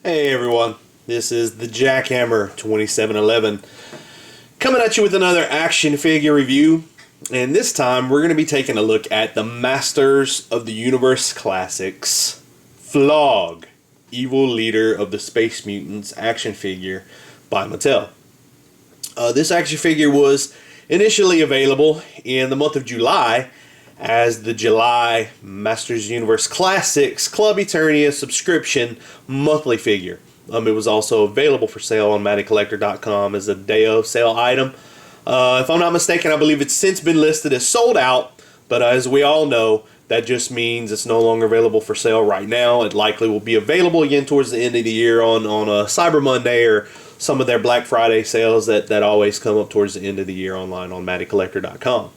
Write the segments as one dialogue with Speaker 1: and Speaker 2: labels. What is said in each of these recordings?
Speaker 1: Hey everyone, this is the Jackhammer 2711 coming at you with another action figure review, and this time we're going to be taking a look at the Masters of the Universe Classics Flogg, Evil Leader of the Space Mutants action figure by Mattel. This action figure was initially available in the month of July as the July Masters Universe Classics Club Eternia subscription monthly figure. It was also available for sale on MattelCollector.com as a day of sale item. If I'm not mistaken, I believe it's since been listed as sold out, but as we all know, that just means it's no longer available for sale right now. It likely will be available again towards the end of the year on a Cyber Monday or some of their Black Friday sales that always come up towards the end of the year online on MattelCollector.com.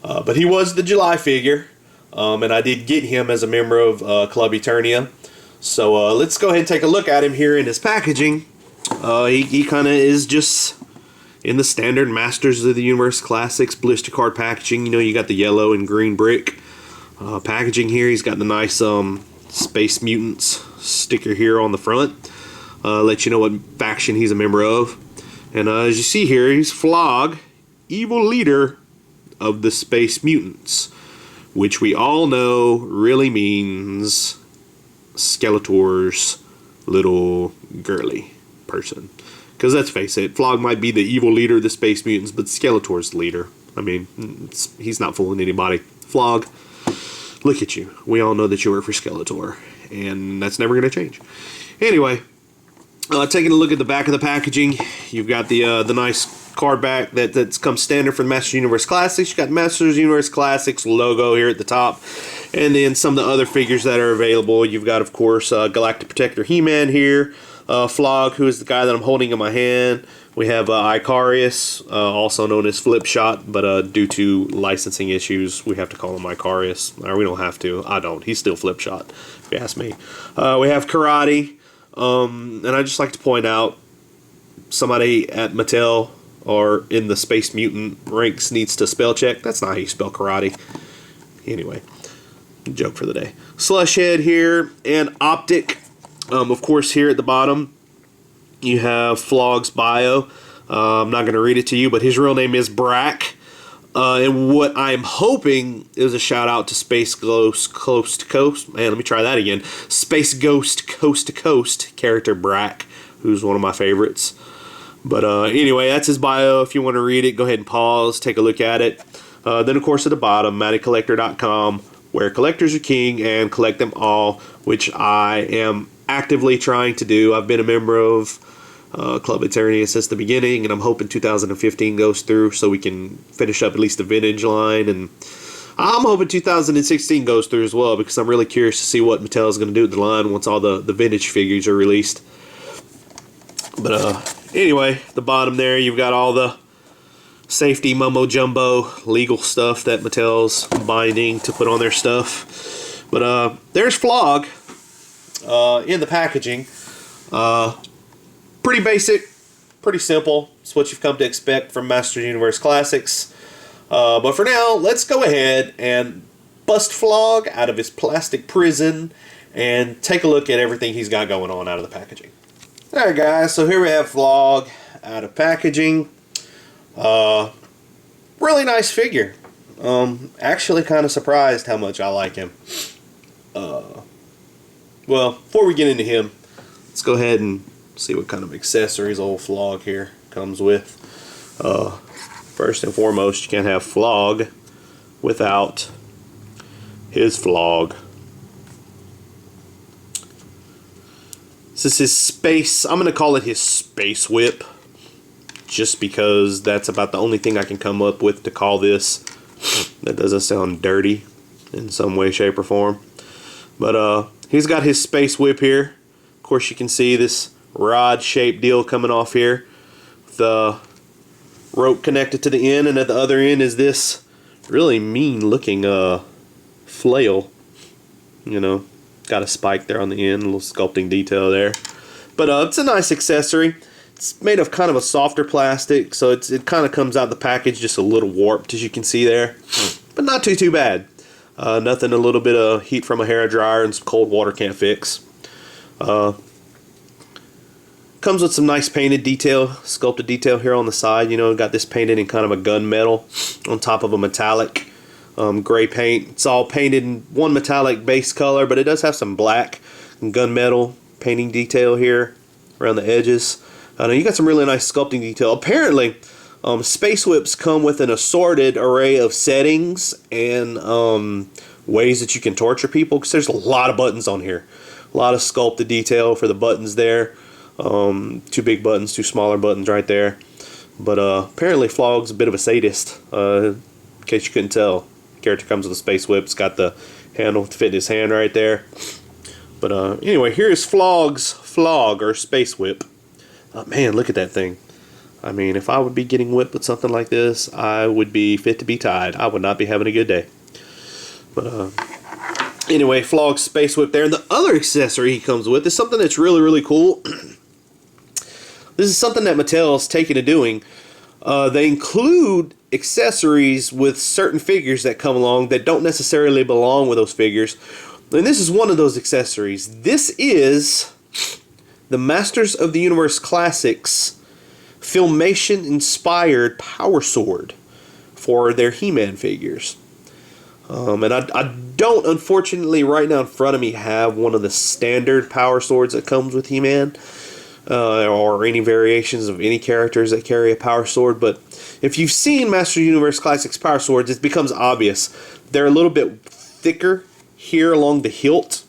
Speaker 1: But he was the July figure, and I did get him as a member of Club Eternia. So let's go ahead and take a look at him here in his packaging. He kind of is just in the standard Masters of the Universe Classics blister card packaging. You know, you got the yellow and green brick packaging here. He's got the nice Space Mutants sticker here on the front. Let you know what faction he's a member of. And as you see here, he's Flogg, Evil Leader of the Space Mutants, which we all know really means Skeletor's little girly person. Because let's face it, Flogg might be the evil leader of the Space Mutants, but Skeletor's the leader. I mean, he's not fooling anybody. Flogg, look at you. We all know that you work for Skeletor, and that's never going to change. Anyway, taking a look at the back of the packaging, you've got the nice card back that's comes standard for the Masters Universe Classics. You got Masters Universe Classics logo here at the top, and then some of the other figures that are available. You've got, of course, Galactic Protector He-Man here, Flogg, who is the guy that I'm holding in my hand. We have Icarius, also known as Flipshot, but due to licensing issues, we have to call him Icarius. Or we don't have to. I don't. He's still Flipshot, if you ask me. We have Karate, and I'd just like to point out, somebody at Mattel or in the Space Mutant ranks needs to spell check. That's not how you spell karate. Anyway, joke for the day. Slush Head here and Optic. Of course, here at the bottom, you have Flogg's bio. I'm not going to read it to you, but his real name is Brack. And what I'm hoping is a shout out to Space Ghost Coast to Coast. Man, let me try that again. Space Ghost Coast to Coast character Brack, who's one of my favorites. But anyway, that's his bio. If you want to read it, go ahead and pause, take a look at it. Then, of course, at the bottom, MattelCollector.com, where collectors are king and collect them all, which I am actively trying to do. I've been a member of Club Eternia since the beginning, and I'm hoping 2015 goes through so we can finish up at least the vintage line. And I'm hoping 2016 goes through as well, because I'm really curious to see what Mattel is going to do with the line once all the vintage figures are released. But anyway, the bottom there, you've got all the safety mumbo-jumbo legal stuff that Mattel's binding to put on their stuff. But there's Flogg in the packaging. Pretty basic, pretty simple. It's what you've come to expect from Masters Universe Classics. But for now, let's go ahead and bust Flogg out of his plastic prison and take a look at everything he's got going on out of the packaging. Alright guys, so here we have Flogg out of packaging. Really nice figure. Actually kind of surprised how much I like him. Well, before we get into him, let's go ahead and see what kind of accessories old Flogg here comes with. First and foremost, you can't have Flogg without his Flogg. This is his space, I'm going to call it his space whip, just because that's about the only thing I can come up with to call this. That doesn't sound dirty in some way, shape, or form. But he's got his space whip here. Of course, you can see this rod-shaped deal coming off here. The rope connected to the end, and at the other end is this really mean-looking flail. You know, got a spike there on the end, a little sculpting detail there. But it's a nice accessory. It's made of kind of a softer plastic, so it kind of comes out of the package just a little warped, as you can see there. But not too bad. Nothing a little bit of heat from a hairdryer and some cold water can't fix. Comes with some nice painted detail, sculpted detail here on the side. You know, got this painted in kind of a gunmetal on top of a metallic gray paint. It's all painted in one metallic base color, but it does have some black and gunmetal painting detail here around the edges. Now you got some really nice sculpting detail. Apparently, Space Whips come with an assorted array of settings and ways that you can torture people, because there's a lot of buttons on here. A lot of sculpted detail for the buttons there. 2 big buttons, 2 smaller buttons right there. But apparently Flogg's a bit of a sadist, in case you couldn't tell. Character comes with a Space Whip. It's got the handle to fit in his hand right there. But anyway, here's Flogg's Flogg, or Space Whip. Man, look at that thing. I mean, if I would be getting whipped with something like this, I would be fit to be tied. I would not be having a good day. But anyway, Flogg's Space Whip there. And the other accessory he comes with is something that's really, really cool. This is something that Mattel's taken to doing. They include accessories with certain figures that come along that don't necessarily belong with those figures. And this is one of those accessories. This is the Masters of the Universe Classics Filmation inspired power sword for their He-Man figures. And I don't, unfortunately, right now in front of me have one of the standard power swords that comes with He-Man, or any variations of any characters that carry a power sword. But if you've seen Master Universe Classics power swords, it becomes obvious. They're a little bit thicker here along the hilt.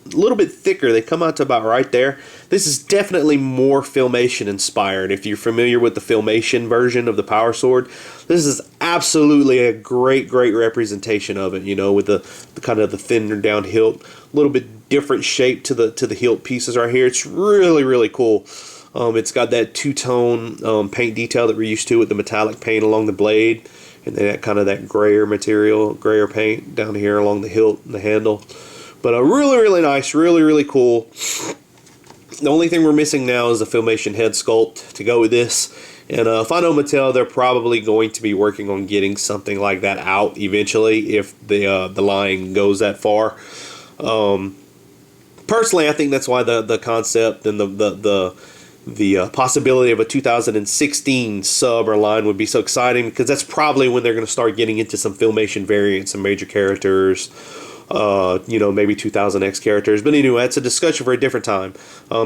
Speaker 1: A little bit thicker. They come out to about right there. This is definitely more Filmation inspired. If you're familiar with the Filmation version of the power sword, this is absolutely a great representation of it. You know, with the kind of the thinner down hilt, a little bit different shape to the hilt pieces right here. It's really cool. It's got that two-tone paint detail that we're used to with the metallic paint along the blade, and then that kind of that grayer paint down here along the hilt and the handle. But really nice, really cool. The only thing we're missing now is the Filmation head sculpt to go with this. And if I know Mattel, they're probably going to be working on getting something like that out eventually, if the line goes that far. Personally, I think that's why the concept and the possibility of a 2016 sub or line would be so exciting, because that's probably when they're going to start getting into some Filmation variants, some major characters. You know, maybe 2000X characters. But anyway, that's a discussion for a different time.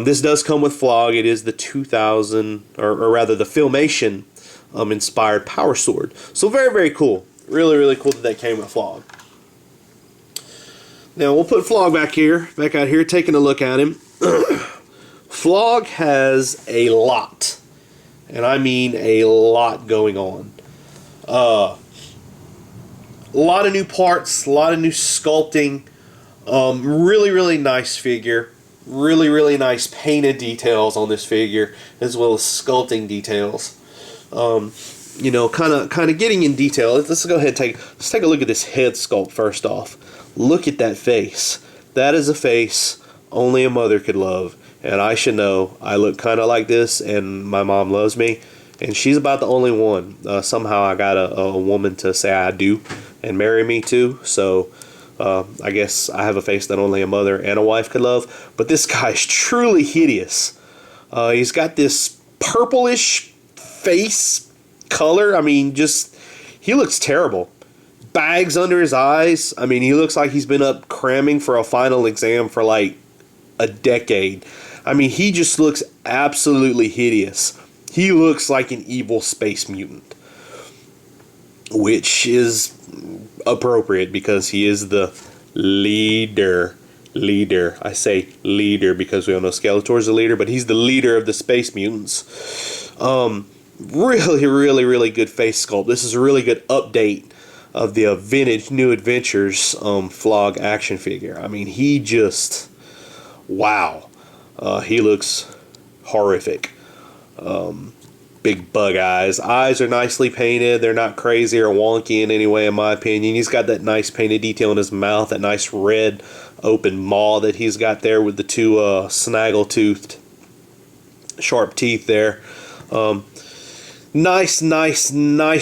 Speaker 1: This does come with Flogg. It is the 2000, or rather the Filmation inspired power sword. So very cool. Really cool that came with Flogg. Now we'll put Flogg back out here, taking a look at him. Flogg has a lot, and I mean a lot going on. A lot of new parts, a lot of new sculpting. Really nice figure. Really nice painted details on this figure, as well as sculpting details. You know, kind of getting in detail. Let's go ahead and let's take a look at this head sculpt first off. Look at that face. That is a face only a mother could love, and I should know. I look kind of like this, and my mom loves me, and she's about the only one. Somehow I got a woman to say I do and marry me too, so I guess I have a face that only a mother and a wife could love. But this guy's truly hideous. He's got this purplish face color. I mean, just, he looks terrible. Bags under his eyes. I mean, he looks like he's been up cramming for a final exam for like a decade. I mean, he just looks absolutely hideous. He looks like an evil space mutant, which is appropriate because he is the leader. I say leader because we all know Skeletor's the leader, but he's the leader of the space mutants. Really good face sculpt. This is a really good update of the vintage New Adventures Flogg action figure. I mean, he just, wow. He looks horrific. Big bug eyes. Eyes are nicely painted. They're not crazy or wonky in any way, in my opinion. He's got that nice painted detail in his mouth, that nice red open maw that he's got there with the two snaggle-toothed sharp teeth there. Nice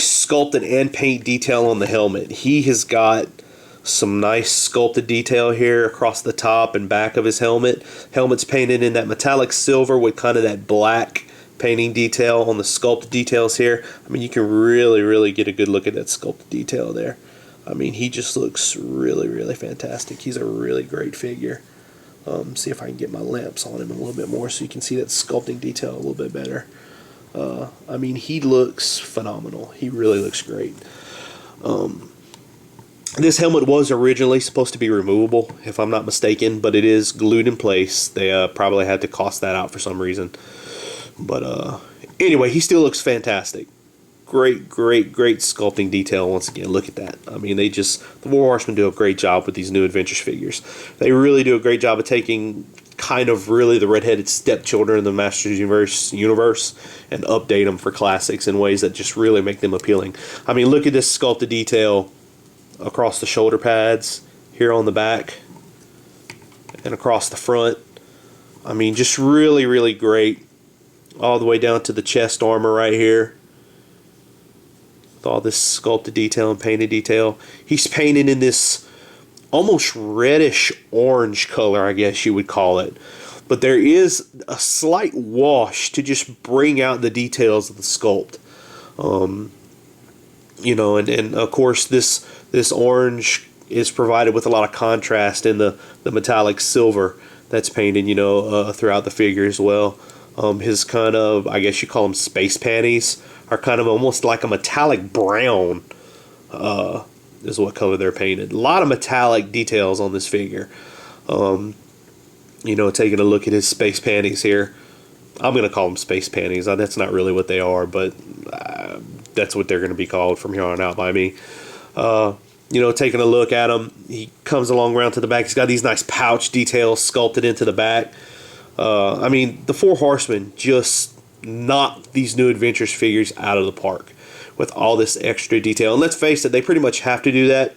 Speaker 1: sculpted and paint detail on the helmet. He has got Some nice sculpted detail here across the top and back of his helmet. Helmet's painted in that metallic silver with kind of that black painting detail on the sculpted details here. I mean, you can really get a good look at that sculpted detail there. I mean, he just looks really fantastic. He's a really great figure. See if I can get my lamps on him a little bit more so you can see that sculpting detail a little bit better. I mean, he looks phenomenal. He really looks great. This helmet was originally supposed to be removable, if I'm not mistaken, but it is glued in place. They probably had to cost that out for some reason. But anyway, he still looks fantastic. Great sculpting detail once again. Look at that. I mean, the Four Horsemen do a great job with these new Adventures figures. They really do a great job of taking kind of really the redheaded stepchildren of the Masters universe and update them for classics in ways that just really make them appealing. I mean, look at this sculpted detail across the shoulder pads here on the back and across the front. I mean, just really great. All the way down to the chest armor right here. With all this sculpted detail and painted detail. He's painted in this almost reddish orange color, I guess you would call it. But there is a slight wash to just bring out the details of the sculpt. You know, and of course this orange is provided with a lot of contrast in the metallic silver that's painted, you know, throughout the figure as well. His kind of, I guess you call them space panties, are kind of almost like a metallic brown, is what color they're painted. A lot of metallic details on this figure. You know, taking a look at his space panties here. I'm going to call them space panties. That's not really what they are, but that's what they're going to be called from here on out by me. You know, taking a look at him, he comes along around to the back. He's got these nice pouch details sculpted into the back. I mean, the Four Horsemen just knocked these new Adventures figures out of the park with all this extra detail. And let's face it, they pretty much have to do that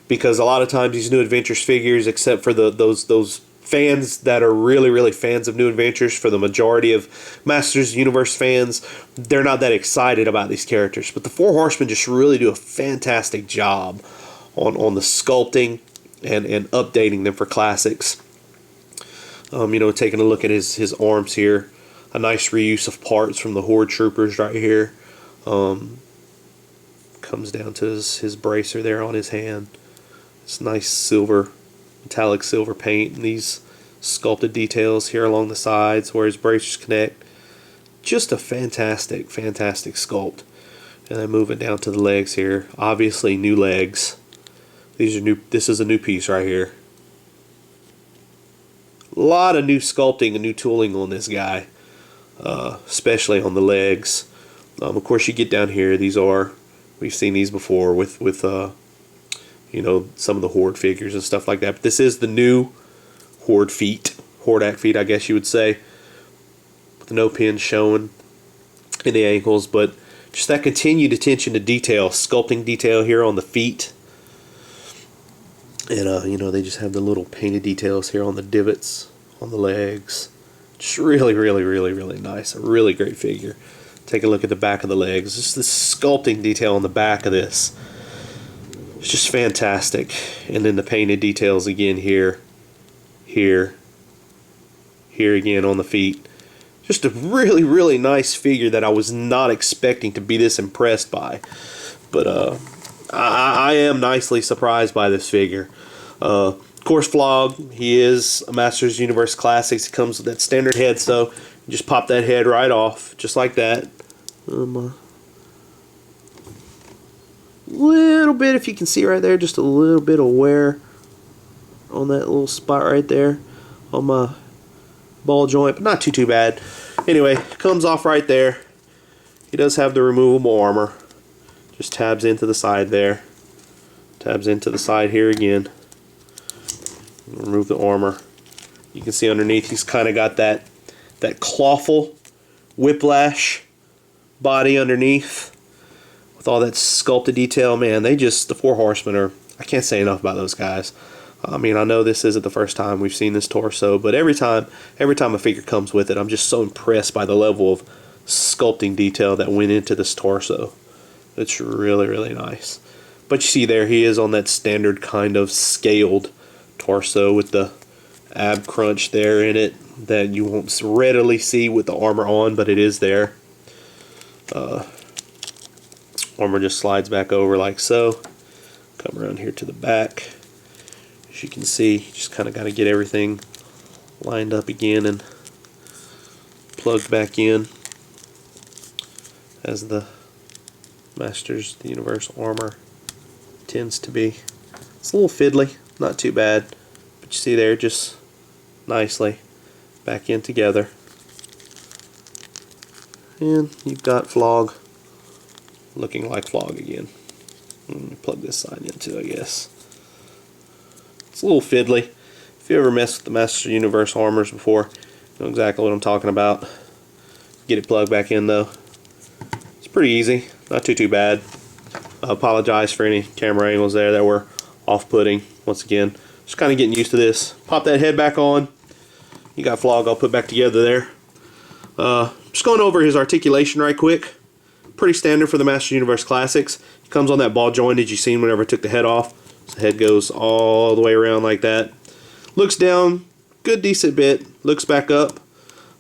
Speaker 1: because a lot of times these new Adventures figures, except for those fans that are really fans of new Adventures, for the majority of Masters Universe fans, they're not that excited about these characters. But the Four Horsemen just really do a fantastic job on the sculpting and updating them for classics. You know, taking a look at his arms here. A nice reuse of parts from the Horde Troopers right here. Comes down to his bracer there on his hand. It's nice silver, metallic silver paint. And these sculpted details here along the sides where his bracers connect. Just a fantastic sculpt. And then moving down to the legs here. Obviously new legs. These are new. This is a new piece right here. A lot of new sculpting and new tooling on this guy. Especially on the legs. Of course, you get down here. We've seen these before with you know, some of the Horde figures and stuff like that. But this is the new Horde feet, Hordak feet, I guess you would say, with no pins showing in the ankles. But just that continued attention to detail, sculpting detail here on the feet, and you know, they just have the little painted details here on the divots on the legs. Just really nice. A really great figure. Take a look at the back of the legs. Just the sculpting detail on the back of this. It's just fantastic. And then the painted details again here, here again on the feet. Just a really nice figure that I was not expecting to be this impressed by. But I am nicely surprised by this figure. Of course, Flogg, he is a Masters Universe Classics. He comes with that standard head, so you just pop that head right off, just like that. Little bit, if you can see right there, just a little bit of wear on that little spot right there on my ball joint, but not too bad. Anyway, comes off right there. He does have the removable armor. Just tabs into the side there. Tabs into the side here again. Remove the armor. You can see underneath he's kind of got that clawful whiplash body underneath with all that sculpted detail. Man, the Four Horsemen are, I can't say enough about those guys. I mean, I know this isn't the first time we've seen this torso, but every time a figure comes with it, I'm just so impressed by the level of sculpting detail that went into this torso. It's really nice. But you see there, he is on that standard kind of scaled torso with the ab crunch there in it that you won't readily see with the armor on, but it is there. Armor just slides back over like so. Come around here to the back. As you can see, you just kind of got to get everything lined up again and plugged back in, as the Masters of the Universe armor tends to be. It's a little fiddly, not too bad, but you see there, just nicely back in together. And you've got Flogg looking like Flogg again. Let me plug this side in too, I guess. It's a little fiddly. If you ever messed with the Masters of the Universe armors before, you know exactly what I'm talking about. Get it plugged back in though. It's pretty easy, not too bad. I apologize for any camera angles there that were off-putting. Once again, just kind of getting used to this. Pop that head back on. You got Flogg all put back together there. Just going over his articulation right quick. Pretty standard for the Masters of the Universe Classics. It comes on that ball joint as you seen whenever I took the head off. So the head goes all the way around like that. Looks down, good decent bit. Looks back up.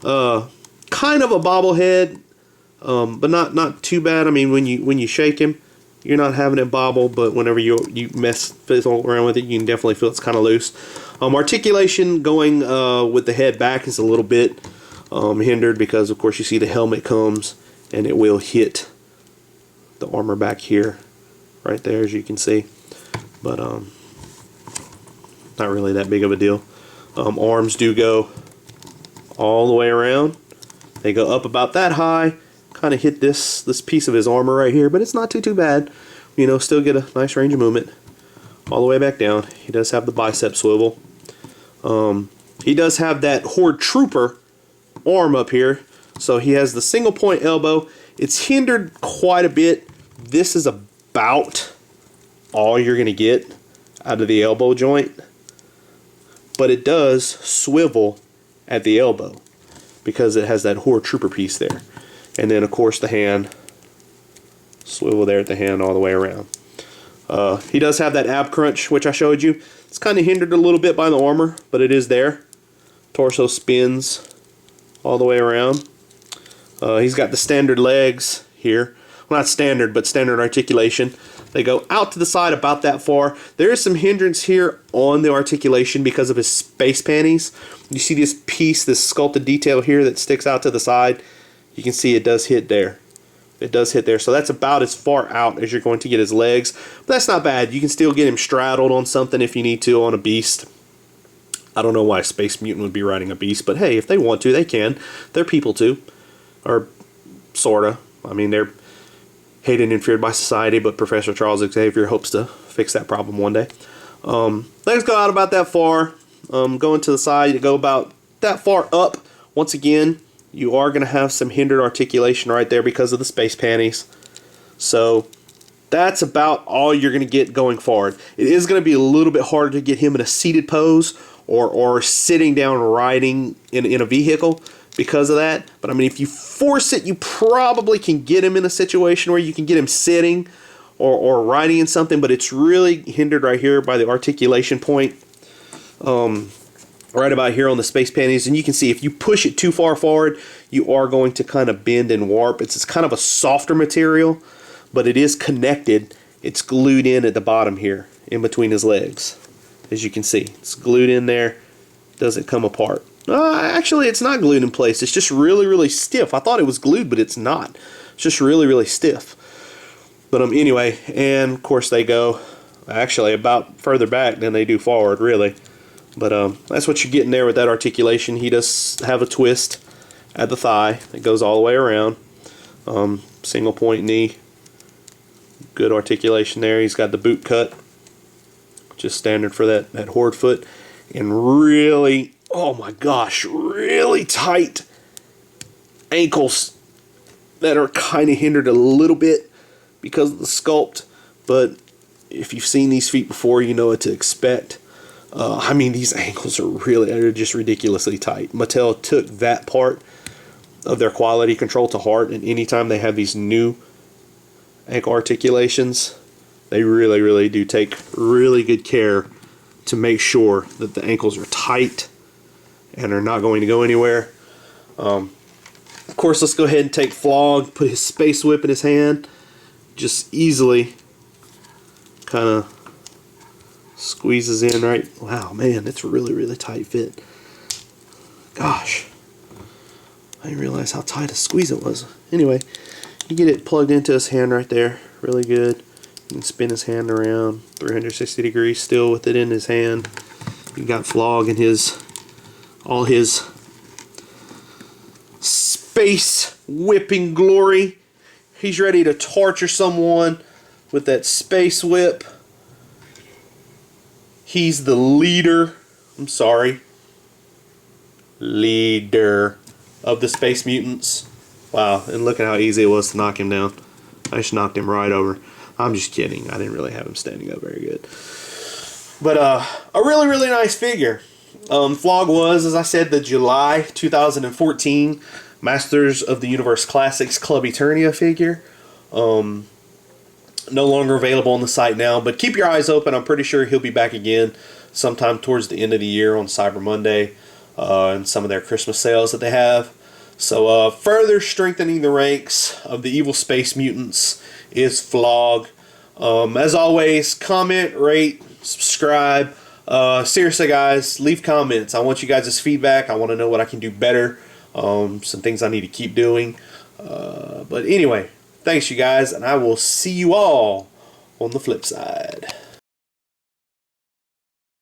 Speaker 1: Kind of a bobblehead, but not too bad. I mean, when you shake him, you're not having it bobble, but whenever you fiddle around with it, you can definitely feel it's kind of loose. Articulation going with the head back is a little bit hindered because, of course, you see the helmet comes and it will hit the armor back here, right there, as you can see. But not really that big of a deal. Arms do go all the way around. They go up about that high, kind of hit this piece of his armor right here, but it's not too bad. You know, still get a nice range of movement all the way back down. He does have the bicep swivel. He does have that Horde Trooper arm up here, so he has the single point elbow. It's hindered quite a bit. This is about all you're going to get out of the elbow joint, but it does swivel at the elbow because it has that Horde Trooper piece there. And then, of course, the hand, swivel there at the hand all the way around. He does have that ab crunch, which I showed you. It's kind of hindered a little bit by the armor, but it is there. Torso spins all the way around. He's got the standard legs here. Well, not standard, but standard articulation. They go out to the side about that far. There is some hindrance here on the articulation because of his space panties. You see this piece, this sculpted detail here that sticks out to the side. You can see it does hit there. It does hit there. So that's about as far out as you're going to get his legs. But that's not bad. You can still get him straddled on something if you need to, on a beast. I don't know why a Space Mutant would be riding a beast, but hey, if they want to, they can. They're people too. Or sorta. I mean, they're hated and feared by society, but Professor Charles Xavier hopes to fix that problem one day. Legs go out about that far. Going to the side, you go about that far up. Once again, you are going to have some hindered articulation right there because of the space panties. So that's about all you're going to get going forward. It is going to be a little bit harder to get him in a seated pose or sitting down riding in a vehicle because of that. But I mean, if you force it, you probably can get him in a situation where you can get him sitting or riding in something, but it's really hindered right here by the articulation point. Right about here on the space panties, and you can see if you push it too far forward, you are going to kind of bend and warp. It's kind of a softer material, but it is connected. It's glued in at the bottom here, in between his legs. As you can see, it's glued in there. Doesn't come apart. Actually, it's not glued in place. It's just really stiff. I thought it was glued, but it's not. It's just really stiff. But anyway, and of course they go actually about further back than they do forward, really. But that's what you're getting there with that articulation. He does have a twist at the thigh. It goes all the way around. Single point knee. Good articulation there. He's got the boot cut. Just standard for that Horde foot. And really, oh my gosh, really tight ankles that are kind of hindered a little bit because of the sculpt. But if you've seen these feet before, you know what to expect. I mean, these ankles are just ridiculously tight. Mattel took that part of their quality control to heart, and anytime they have these new ankle articulations, They really, really do take really good care to make sure that the ankles are tight and are not going to go anywhere. Of course, let's go ahead and take Flogg, put his space whip in his hand, just easily kind of squeezes in right. Wow, man, it's a really, really tight fit. Gosh, I didn't realize how tight a squeeze it was. Anyway, you get it plugged into his hand right there, really good. You can spin his hand around 360 degrees still with it in his hand. You got Flogg and all his space whipping glory. He's ready to torture someone with that space whip. He's the leader. I'm sorry. Leader of the Space Mutants. Wow, and look at how easy it was to knock him down. I just knocked him right over. I'm just kidding. I didn't really have him standing up very good. But a really, really nice figure. Flogg was, as I said, the July 2014 Masters of the Universe Classics Club Eternia figure. No longer available on the site now, but keep your eyes open. I'm pretty sure he'll be back again sometime towards the end of the year on Cyber Monday and some of their Christmas sales that they have. So further strengthening the ranks of the evil Space Mutants is Flogg. As always, comment, rate, subscribe. Seriously, guys, leave comments. I want you guys' feedback. I want to know what I can do better. Some things I need to keep doing. But anyway, thanks, you guys, and I will see you all on the flip side.